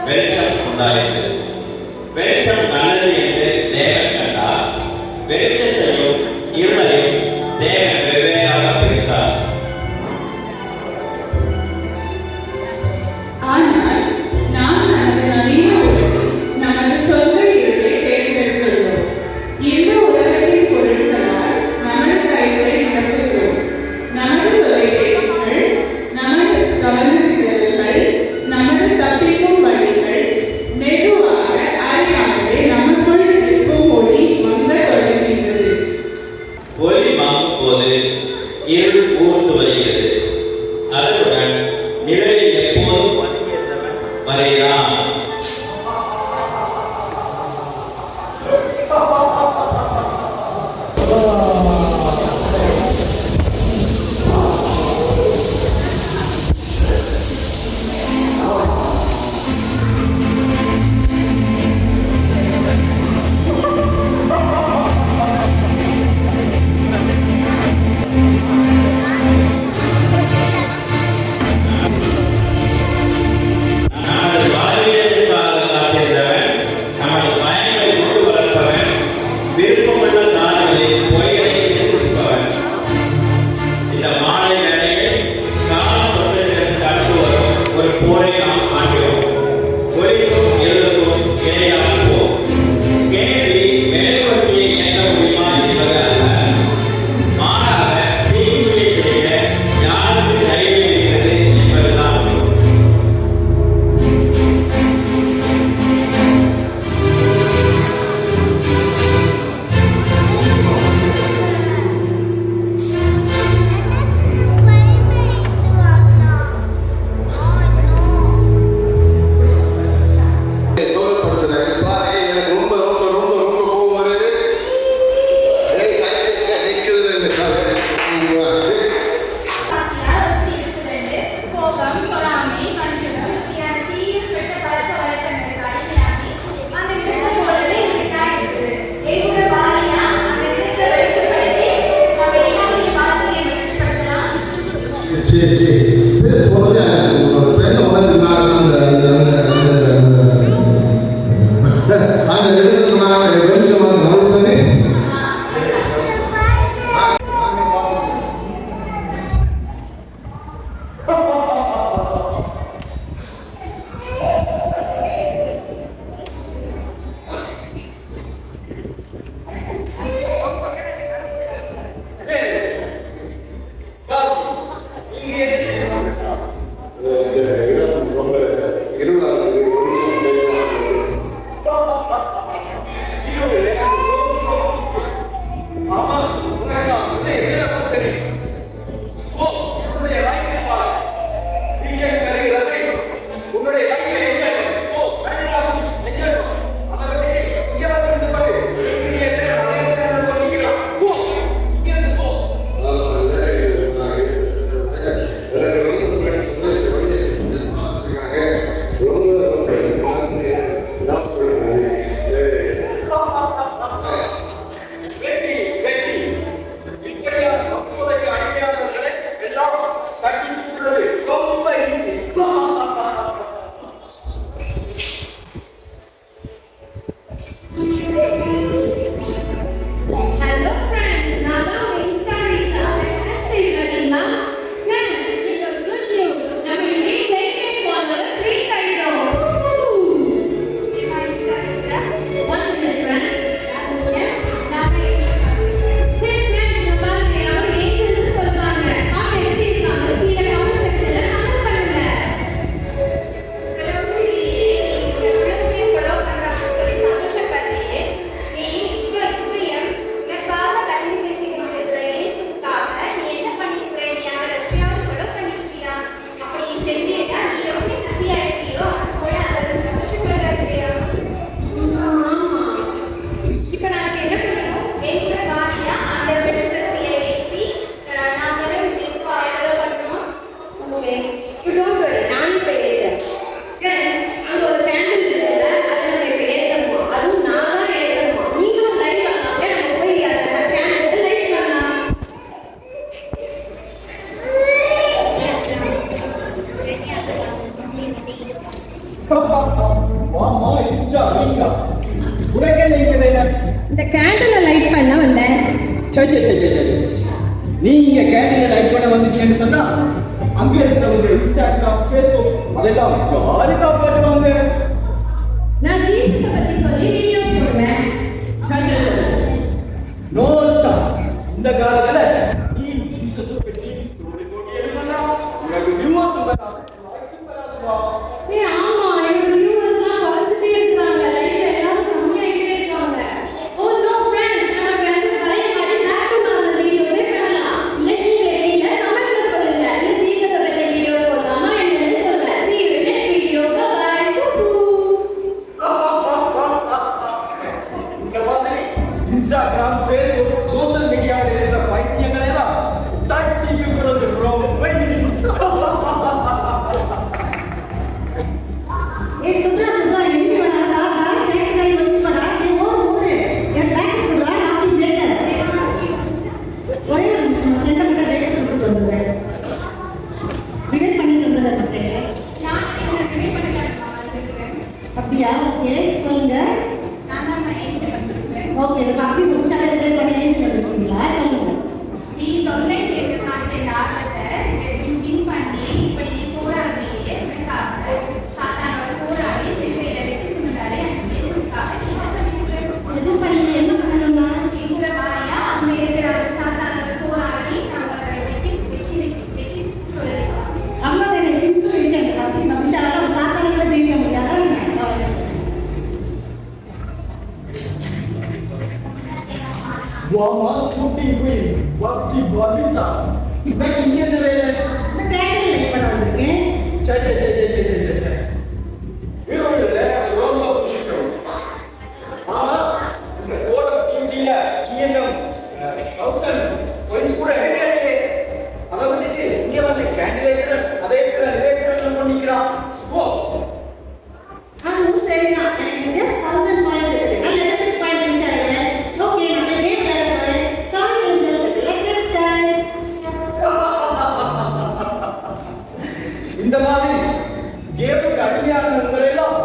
வெளிச்சம் உண்டாயிற்று. வெளிச்சம் நல்லது என்று தேவன் கண்டார். வெளிச்சத்தையும் இருளையும் தேவன் வெவ்வேறாக பிரித்தார். ஆனால் நாம் நமது நவீன நமது சொந்த இருளை தேர்ந்தெடுக்கிறோம். இந்த உலகத்தின் பொருட்களால் நமது கைகளை நிரப்புகிறோம். நமது தொலைபேசிகள், நமது கவனசிதறல்கள், நமது தப்பிக்கும் வழிகள் மெதுவாக அறியாமலே நமக்குள் இருக்கும் ஒளி மங்கத் தொடங்குகின்றது. ஒளி மங்கும் போது இருள் ஊர்ந்து வருகிறது. அதனுடன் நிழலில் எப்போதும் பதுங்கியிருந்தவன் வருகிறான். நமது வாழ்வியலுக்காக காத்திருந்தவன், நமது பயங்களை கொண்டு வளர்ப்பவன், விருப்பமுள்ள நாடுகளில் பொய்களை விசுவாசிப்பவன். இந்த மாலை வேளையில் காலம் தொட்டதிலிருந்து கடந்து வரும் ஒரு போரை நாம் காண்கிறோம். ஒளிக்கும் இருளுக்கும் இடையான போர். கேள்வி மேல்வர்த்தியை எண்ண முடியுமா என்பது அல்ல. மாறாக தீங்குகளை செய்ய யாருக்கு தைரியம் இருக்கிறது என்பதுதான். மாமா இன்ஸ்டா வீக்கா உனக்கு என்ன இங்க வேலை? இந்த கேண்டில லைட் பண்ண வந்தேன். சரி நீங்க கேண்டீன்ல லைட் பண்ண வந்துட்டீங்கன்னு சொன்னா அங்க இருக்கிறவங்க இன்ஸ்டாகிராம் ஃபேஸ்புக் அதெல்லாம் ஜாலியா பண்ணுவாங்க. நான் ஜீசஸை பத்தி சொல்லி வீடியோ போடுவேன். சரி நோ சான்ஸ். இந்த காலத்துல நீ ஜீசஸ் பத்தி ஸ்டோரி போட்டு எழுதுனா உனக்கு வியூவர்ஸ் வராது, லைக்ஸ் வராதுமா. ஏய் ஆமா, என்னோட வியூவர்ஸ்லாம் குறைஞ்சிட்டே இருக்காங்க. லைவ்ல எல்லாரும் கம்மியாயிட்டே இருக்காங்க. ஓ நோ ஃப்ரெண்ட்ஸ், நம்ம வந்து பழைய மாதிரி பேக் டு நார்மல் வீடியோஸே பண்ணலாம். இல்ல நீங்க கமெண்ட்ல சொல்லுங்க. இல்ல ஜீசஸை பத்தி வீடியோ போடலாமா என்னன்னு சொல்றேன். See you in next video. Bye bye. இந்த மாதிரி இன்ஸ்டாகிராம் ஃபேஸ்புக் சோஷியல் மீடியாவில் இருக்கிற பைத்தியங்களை எல்லாம் தட்டி விடுறது ரொம்ப ஏய் சுப்ரா எங்க வரடா பேக் ரைட் வந்து போடா நீ ஓடு என் பேக் குடுறா நான் ஜெயில ஒரே ஒரு நிமிஷம் ரெண்டு மணி நேரம் சொல்லிட்டு வந்துறேன் வீடியோ பண்ணிட்டு வந்தேன் நான் என்ன ரிவே பண்ணிட்டேன். அப்படியே ஓகே சொல்லுங்க நான் தான் ஏஞ்சி வந்திருக்கேன். ஓகே இந்த பாக்ஸி முடிச்சாலே ரிவே பண்ணி ஏசி பண்ணிருக்கீங்களா சொல்லுங்க நீ தொல்லை கேட்க மாட்டேன் ஆசத்தை வின் பண்ணி இப்படி நீ போராடுறியே எனக்காக சாத்தானோட போராடி சிறுவையில வெற்றி சொன்னதாலே எனக்கு பேசுறதுக்காக நீ என்ன பண்ணிக்கிறேன்? எது பண்ணி என்ன பண்ணணும்னா எங்கூட வாரியா அங்க இருக்கிற ஒரு சாத்தானோட போராடி நாங்கள் வெற்றி சொல்லலாம். அம்மா எனக்கு சிம்பிள் விஷயம் பாக்ஸி நம்ம விஷயம் சாதாரணமா ஜெயிக்க முடியாதா வாமா ஷூட்டிங் குயின் வாட்டி பாலிசா இன்னைக்கு இங்க என்ன வேலை? இந்த தேட்டர் லைட் பண்ண வந்திருக்கேன் சே ஹீரோயின்ல ரொம்ப பிடிக்கும். ஆமா இந்த கோட டிவில கிஎன்எம் 1000 பாயிண்ட்ஸ் கூட இருக்கே. அத வந்துட்டு இங்க வந்து கேண்டிடேட் அதே பண்ணிக்கிறான். ஓ அதுவும் சரிதான் எனக்கு ஜஸ்ட் 1000 பாயிண்ட்ஸ் இருக்கு நான் லெஜெண்டரி பாயிண்ட் முடிச்சாருங்க ஓகே நம்ம கேம் விளையாடுறோம் சாரி ஏஞ்சல் லெட்ஸ் ஸ்டார்ட் இந்த மாதிரி கேமுக்கு அடிமையானவர்கள் எல்லாம்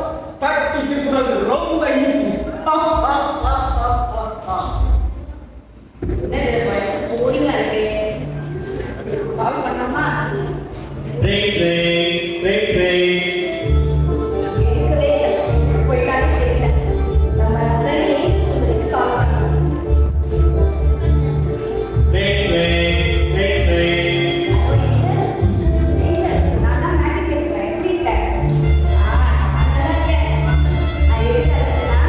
தட்டி திருப்புறது ரொம்ப ஈஸி. போரிங்கா இருக்கு கால் பண்ணாமா ட்ரெயின் கேட்கவே போய் கால் பேசிட்டேன் நம்ம ரெண்டு ஏஞ்சல்ஸ்க்கு கால் பண்ணலாம் நான் தான் மேகி பேசுறேன் எப்படி இருக்க நான் நல்லா இருக்கேன் நான் எதுக்கு அழைச்சேன்னா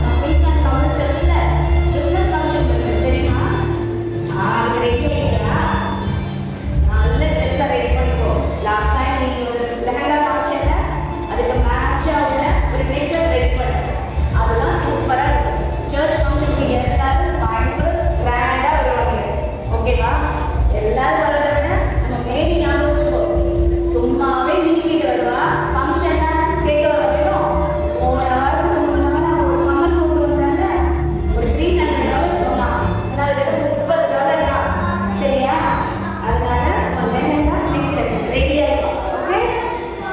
நம்ம பீஸ்கான் கவர் சர்ச்ல கிறிஸ்மஸ் ஃபங்க்ஷன் இருக்கு தெரியுமா அது ரெடி ஆயிடுறா நல்ல ட்ரெஸ்ஸை ரெடி பண்ணிக்கோ லாஸ்ட் டைம் நீ ஒரு லெஹங்கா காமிச்சல அதுக்கு மேட்சாக உள்ள ஒரு நெக்லஸ் ரெடி பண்ண அதெல்லாம் சூப்பராக இருக்கும் சர்ச் ஃபங்க்ஷனுக்கு எல்லாரும் பயங்கர கிராண்டாக வருவாங்க ஓகேவா எல்லாரும் வரதை விட நம்ம மேரி ஞாபகம் வச்சுக்கோ சும்மாவே நீக்கிட்டு வருவா ஃபங்க்ஷன்னா கேட்க வர வேணும் போன வாரத்துக்கு முன்னாடி ஒரு கமல் கொண்டு வந்தாங்க ஒரு $300 சொன்னான் ஆனால் அது $30 தான் சரியா அதனால நம்ம லெஹங்கா நெக்லஸ் ரெடியாக இருக்கும் ஓகே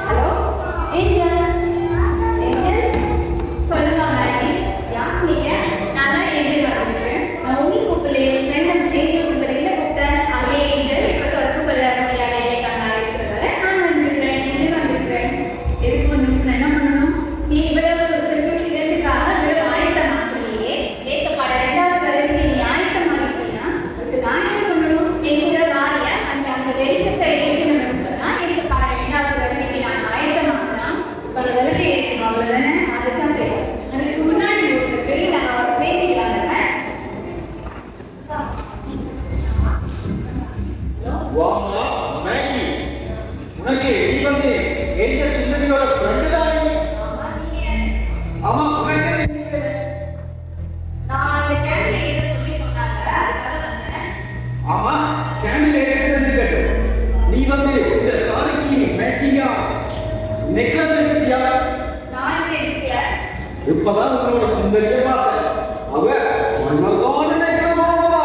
ஹலோ ஏஞ்சல் சொல்லுமா மேரி, யார் நீங்க? நான் தான் ஏஞ்சல் வந்திருக்கேன். நான் உங்களுக்கு கூப்பிடலையே, ஃப்ரெண்ட் அந்த ஸ்டேஜ் சுந்தரியில கூப்பிட்டேன். அதே ஏஞ்சல் இப்போ தொடர்பு கொள்ள முடியாத இடைக்கான இருக்கிறதால நான் வந்திருக்கிறேன். என்ன வந்திருக்கிறேன்? எதுக்கு வந்திருக்கேன்? என்ன பண்ணணும்? நீ இவ்வளவு கிறிஸ்துமஸ் இவெண்ட்டுக்காக இவ்வளவு ஆயத்தமா சொல்லியே ஏசப்பாட 2வது தலைவருக்கு நீ ஆயத்தமாகிட்டீங்கன்னா அதுக்கு நான் என்ன பண்ணணும்? என் கூட வாரிய அந்த வெளிச்சத்தை ஏற்றணும்னு சொன்னா ஏசப்பாட 2வது தலைவருக்கு நான் ஆயத்தமாகலாம். இப்போ அந்த விளக்கு ஏற்றணும் அவ்வளோதானே? அதுதான் சரி. அதுக்கு முன்னாடி ஒரு பெரிய நான் பேசிக்கலாங்க. வாமா மேகி உனக்கு நீ வந்து ஏஞ்சல் சுந்தரியோட ஃப்ரெண்டு தானே? ஆமா உனக்கு என்ன? நான் இந்த கேண்டில் ஏற்ற சொல்லி சொன்னாங்க அதுக்காக வந்தேன் ஆமா கேண்டில் எடுத்தது கேட்டோம். நீ வந்து இந்த சாரிக்கு மேட்சிங்கா நெக்லஸ் எடுத்தியா? நான் இதை எடுக்கல இப்பதான் உங்களோட சுந்தரியை பார்த்தேன். அவ உன்னதோட நெக்லஸ் போடுவா.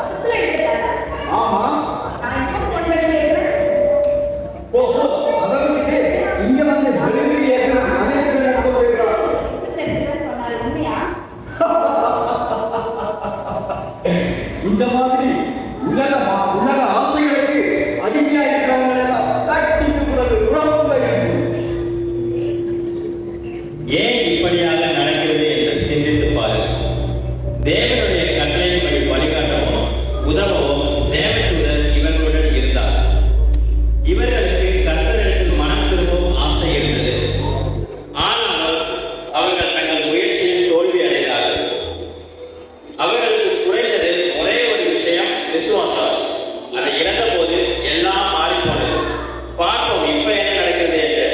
அதுக்குள்ள எடுக்கல ஆமா நான் இப்போ கொண்டு வந்து ஓஹோ அதை விட்டுட்டு இங்க வந்து வெளியே ஏற்றணும். அதை ஏன் இப்படியாக நடக்கிறது என்று சிந்தித்து பாருங்கள். தேவனுடைய கட்டளையின்படி வழிகாட்டவும் உதவவும் தேவதூதர் இவர்களுடன் இருந்தார். இவர்களுக்கு கர்த்தரிடத்தில் மனம் திரும்பவும் ஆசை இருந்தது. ஆனால் அவர்கள் தங்கள் முயற்சியில் தோல்வி அடைந்தார்கள். அவர்களுக்கு குறைந்தது ஒரே ஒரு விஷயம், விசுவாசம். அதை இழந்த போது எல்லாம் மாறிப்போனது. பார்ப்போம் இப்ப என்ன நடக்கிறது என்று.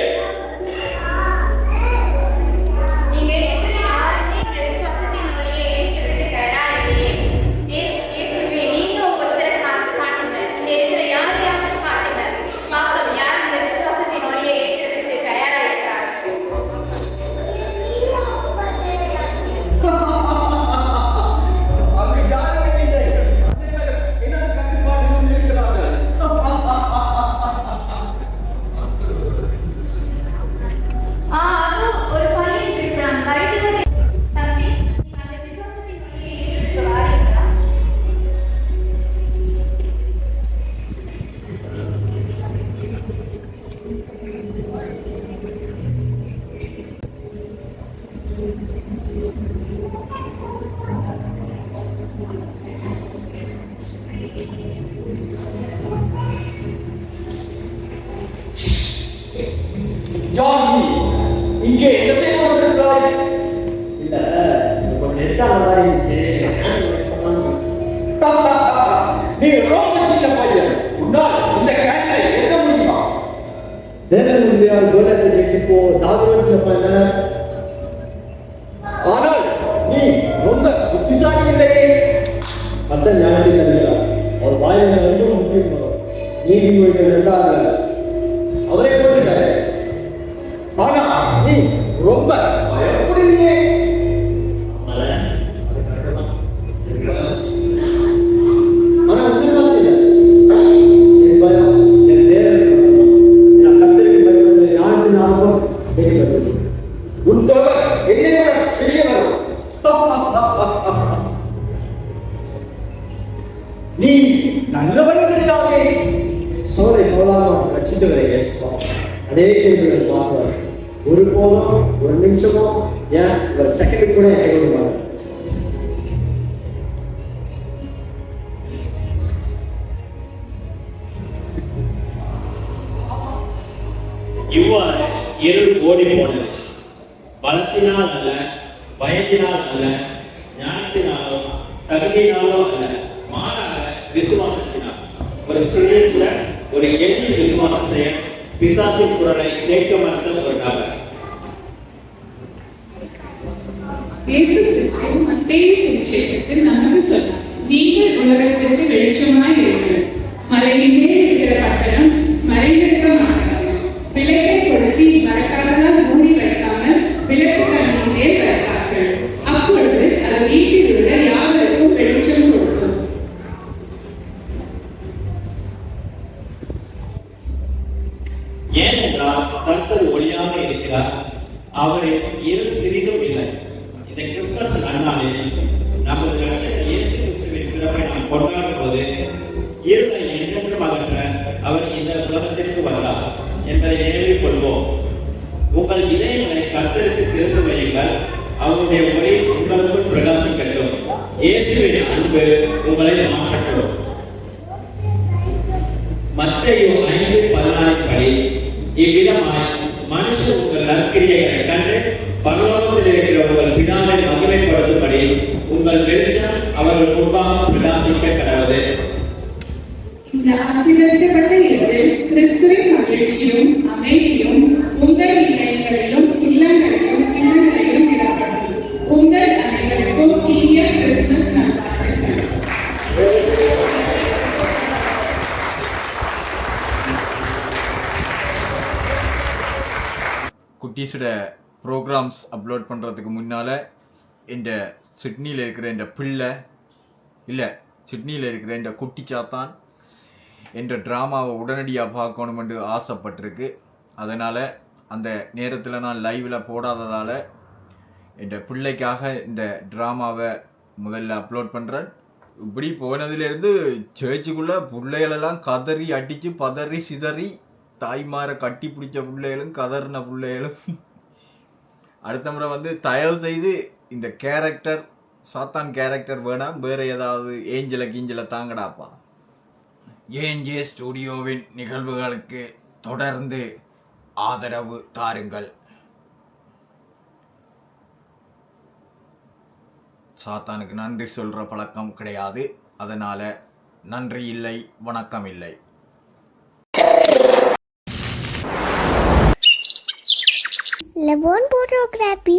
நீங்க எப்படி யாருமே இந்த விசுவாசத்தின் வழியை ஏற்கிறதுக்கு தயாராகலையே. இயேசுவே, நீங்க ஒருத்தரை காட்டுங்க. இங்க இருக்கிற யாரையாவது காட்டுங்க. பார்ப்போம் யார் இந்த விசுவாசத்தின் வழியை ஏற்கிறதுக்கு தயாரா இருக்கிறார். அங்கு யாருமே இல்லை. அனைவரும் எனது கட்டுப்பாட்டில் இருக்கிறார்கள். அது ஒரு பையன் இருக்கிறான். வயதிலே தம்பி, நீங்க அந்த விசுவாசத்தின் வழியை ஏற்கிறதுக்கு வாரீங்களா? ஜானி, இங்கே என்ன செய்து கொண்டிருக்கிறாய்? இல்ல ரொம்ப நெருக்காத மாதிரி இருந்துச்சு. நீ ரொம்ப சின்ன பையன். உன்னால் இந்த கேட்டை ஏற்க முடியுமா? தேவன் முடியாது கோலத்தை ஜெயிச்சப்போ தாவரம் சின்ன பையன். ஆனால் நீ ரொம்ப புத்திசாலி இல்லையே. அத்தன் ஞானத்தை தருகிறார். அவர் வாயில வந்து முக்கியம் நீதிமொழிகள் என்றால் அவரே போட்டுட்டாரு. ஆனா நீ ரொம்ப பயப்படுறியே. ஆனா உண்மைதான் இல்லை. என் பயம் என் தேவன் நான் கத்தருக்கு பயப்படுறது ஞானத்தின் ஆர்வம் வெளிப்படுது. உன் தோழர் என்னை விட பெரியவர். நீ நல்லவன் கிடையாதே. சோலை போதாமல் ரட்சித்தவரை ஏசுவார். அதே கேள்விகள் பார்ப்பார். ஒரு போதும் ஒரு நிமிஷமோ ஏன் ஒரு செகண்ட் கூட கைவிடுவார். இவ்வாறு இருள் ஓடி போனது. பலத்தினால் அல்ல, பயத்தினால் அல்ல, ஞானத்தினாலோ தகுதியினாலோ அல்ல, மாறாக விசுவாசத்தினால். ஒரு சிறிய ஒரு எண்ணி விசுவாசம் செய்ய பிசாசின் குரலை கேட்க மறுத்த ஒரு நபர். இயேசு கிறிஸ்து மத்தேயு சுவிசேஷத்தில் நமக்கு சொன்னார், நீங்கள் உலகத்திற்கு வெளிச்சமாய் இருங்கள். மலையின் மேல் இருக்கிற பட்டணம் மறைந்திருக்க மாட்டாது. விளக்கை கொளுத்தி மரக்காரனால் மூடி வைக்காமல் விளக்கு தண்ணீர் மேல் வைத்தார்கள். அப்பொழுது அது வீட்டில் உள்ள யாவருக்கும் வெளிச்சம் கொடுக்கும். ஏனென்றால் கர்த்தர் ஒளியாக இருக்கிறார், அவரில் இருள் சிறிதும் இல்லை. இந்த கிறிஸ்துமஸ் நன்னாளில் நமது ரட்சகர் இயேசு கிறிஸ்துவின் பிறப்பை நாம் கொண்டாடும் போது இருளை என்றென்றும் அகற்ற அவர் இந்த உலகத்திற்கு வந்தார் என்பதை நினைவில் கொள்வோம். உங்கள் இதயங்களை கர்த்தருக்கு திறந்து வையுங்கள், அவருடைய ஒளி உங்களுக்குள் பிரகாசிக்கட்டும். இயேசுவின் அன்பு உங்களை மாற்றட்டும். மத்தேயு 5:16 படி இவ்விதமாய் மனுஷர் உங்கள் நற்கிரியைகளை கண்டு பரலோகத்தில் இருக்கிற உங்கள் பிதாவை மகிமைப்படுத்தும்படி உங்கள் வெளிச்சம் அவர்கள் முன்பாக பிரகாசிக்க கடவுது. இந்த ஆசீர்வதிக்கப்பட்ட இரவில் கிறிஸ்துவின் மகிழ்ச்சியும் அமைதியும் உங்கள் இதயங்களிலும் இல்லங்களிலும் இல்லங்களிலும் நிரப்பட்டும். உங்கள் அனைவருக்கும் இனிய கிறிஸ்துமஸ் நல்வாழ்த்துக்கள். குட்டீஸோட ப்ரோக்ராம்ஸ் அப்லோட் பண்ணுறதுக்கு முன்னால் இந்த சிட்னியில் இருக்கிற இந்த பிள்ளை இல்லை சிட்னியில் இருக்கிற இந்த குட்டி சாத்தான் என்ற ட்ராமாவை உடனடியாக பார்க்கணுமென்று ஆசைப்பட்டிருக்கு. அதனால் அந்த நேரத்தில் நான் லைவில் போடாததால் என் பிள்ளைக்காக இந்த ட்ராமாவை முதல்ல அப்லோட் பண்ணுறேன். இப்படி போனதுலேருந்து சேர்ச்சுக்குள்ளே பிள்ளைகளெல்லாம் கதறி அடித்து பதறி சிதறி தாய்மாரை கட்டி பிடிச்ச பிள்ளைகளும் கதறின பிள்ளைகளும் அடுத்த முறை வந்து தயவு செய்து இந்த கேரக்டர் சாத்தான் கேரக்டர் வேணாம், வேறு ஏதாவது ஏஞ்சலை தாங்கடாப்பா. ஏஎன்ஜே ஸ்டுடியோவின் நிகழ்வுகளுக்கு தொடர்ந்து ஆதரவு தாருங்கள். சாத்தானுக்கு நன்றி சொல்கிற பழக்கம் கிடையாது, அதனால் நன்றி இல்லை, வணக்கம் இல்லை. Le bon photography.